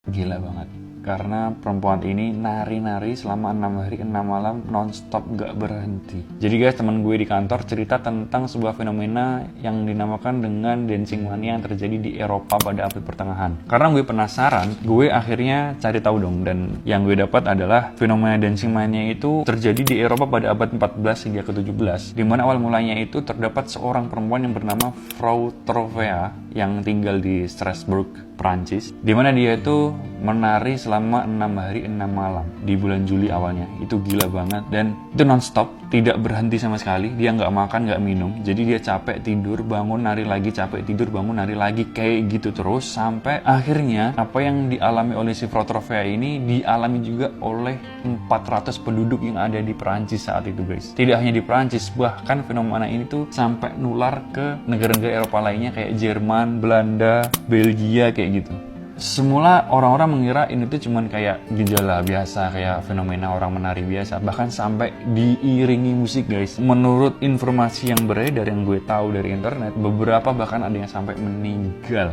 Gila banget. Karena perempuan ini nari-nari selama 6 hari 6 malam non-stop gak berhenti. Jadi guys, teman gue di kantor cerita tentang sebuah fenomena yang dinamakan dengan dancing mania yang terjadi di Eropa pada abad pertengahan. Karena gue penasaran, gue akhirnya cari tahu dong. Dan yang gue dapat adalah fenomena dancing mania itu terjadi di Eropa pada abad 14 hingga ke-17. Dimana awal mulanya itu terdapat seorang perempuan yang bernama Frau Trofea yang tinggal di Strasbourg, Prancis, dimana dia itu menari selama 6 hari 6 malam di bulan Juli awalnya. Itu gila banget dan itu non-stop, tidak berhenti sama sekali. Dia nggak makan, nggak minum, jadi dia capek tidur, bangun nari lagi, capek tidur, bangun nari lagi, kayak gitu terus sampai akhirnya apa yang dialami oleh si Frau Trofea ini dialami juga oleh 400 penduduk yang ada di Prancis saat itu guys. Tidak hanya di Prancis, bahkan fenomena ini tuh sampai nular ke negara-negara Eropa lainnya kayak Jerman, Belanda, Belgia, kayak gitu. Semula orang-orang mengira ini tuh cuman kayak gejala biasa, kayak fenomena orang menari biasa, bahkan sampai diiringi musik guys. Menurut informasi yang beredar yang gue tahu dari internet, beberapa bahkan ada yang sampai meninggal.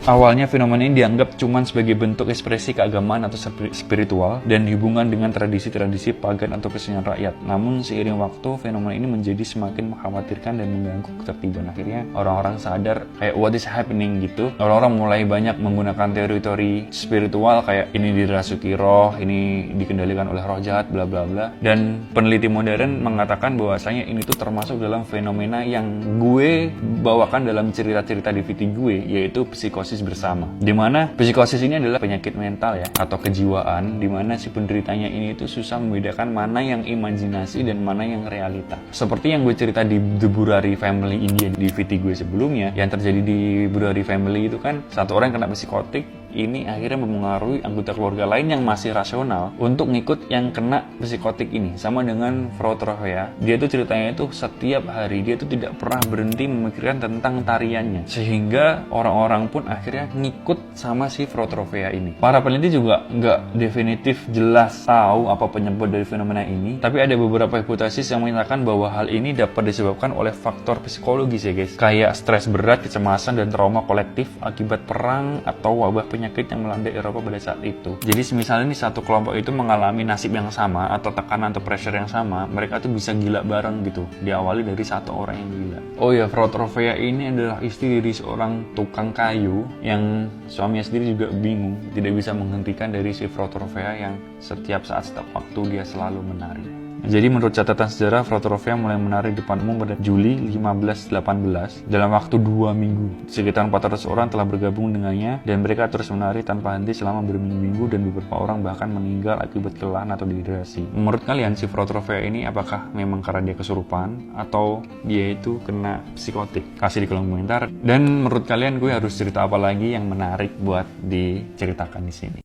Awalnya fenomena ini dianggap cuma sebagai bentuk ekspresi keagamaan atau spiritual dan dihubungkan dengan tradisi-tradisi pagan atau kesenian rakyat. Namun seiring waktu, fenomena ini menjadi semakin mengkhawatirkan dan mengganggu ketertiban. Akhirnya orang-orang sadar kayak what is happening gitu. Orang-orang mulai banyak menggunakan teori-teori spiritual kayak ini dirasuki roh, ini dikendalikan oleh roh jahat, bla bla bla. Dan peneliti modern mengatakan bahwasanya ini tuh termasuk dalam fenomena yang gue bawakan dalam cerita-cerita di VT gue, yaitu psikosis bersama. Dimana psikosis ini adalah penyakit mental ya, atau kejiwaan, dimana si penderitanya ini tuh susah membedakan mana yang imajinasi dan mana yang realita. Seperti yang gue cerita di The Burari Family India di VT gue sebelumnya, yang terjadi di Burari Family itu kan satu orang yang kena psikotik, ini akhirnya mempengaruhi anggota keluarga lain yang masih rasional untuk ngikut yang kena psikotik ini. Sama dengan Frau Trofea, dia tuh ceritanya itu setiap hari dia tuh tidak pernah berhenti memikirkan tentang tariannya, sehingga orang-orang pun akhirnya ngikut sama si Frau Trofea ini. Para peneliti juga nggak definitif jelas tahu apa penyebab dari fenomena ini, tapi ada beberapa hipotesis yang menyatakan bahwa hal ini dapat disebabkan oleh faktor psikologis ya guys, kayak stres berat, kecemasan, dan trauma kolektif akibat perang atau wabah penyakit yang melanda Eropa pada saat itu. Jadi misalnya nih satu kelompok itu mengalami nasib yang sama atau tekanan atau pressure yang sama, mereka tuh bisa gila bareng gitu. Diawali dari satu orang yang gila. Oh ya, Frau Trofea ini adalah istri dari seorang tukang kayu yang suaminya sendiri juga bingung, tidak bisa menghentikan dari si Frau Trofea yang setiap saat setiap waktu dia selalu menari. Jadi menurut catatan sejarah, Frau Trofea mulai menari di depan umum pada Juli 1518. Dalam waktu 2 minggu, sekitar 400 orang telah bergabung dengannya dan mereka terus menari tanpa henti selama berminggu-minggu dan beberapa orang bahkan meninggal akibat kelelahan atau dehidrasi. Menurut kalian si Frau Trofea ini apakah memang karena dia kesurupan atau dia itu kena psikotik? Kasih di kolom komentar. Dan menurut kalian gue harus cerita apa lagi yang menarik buat diceritakan di sini.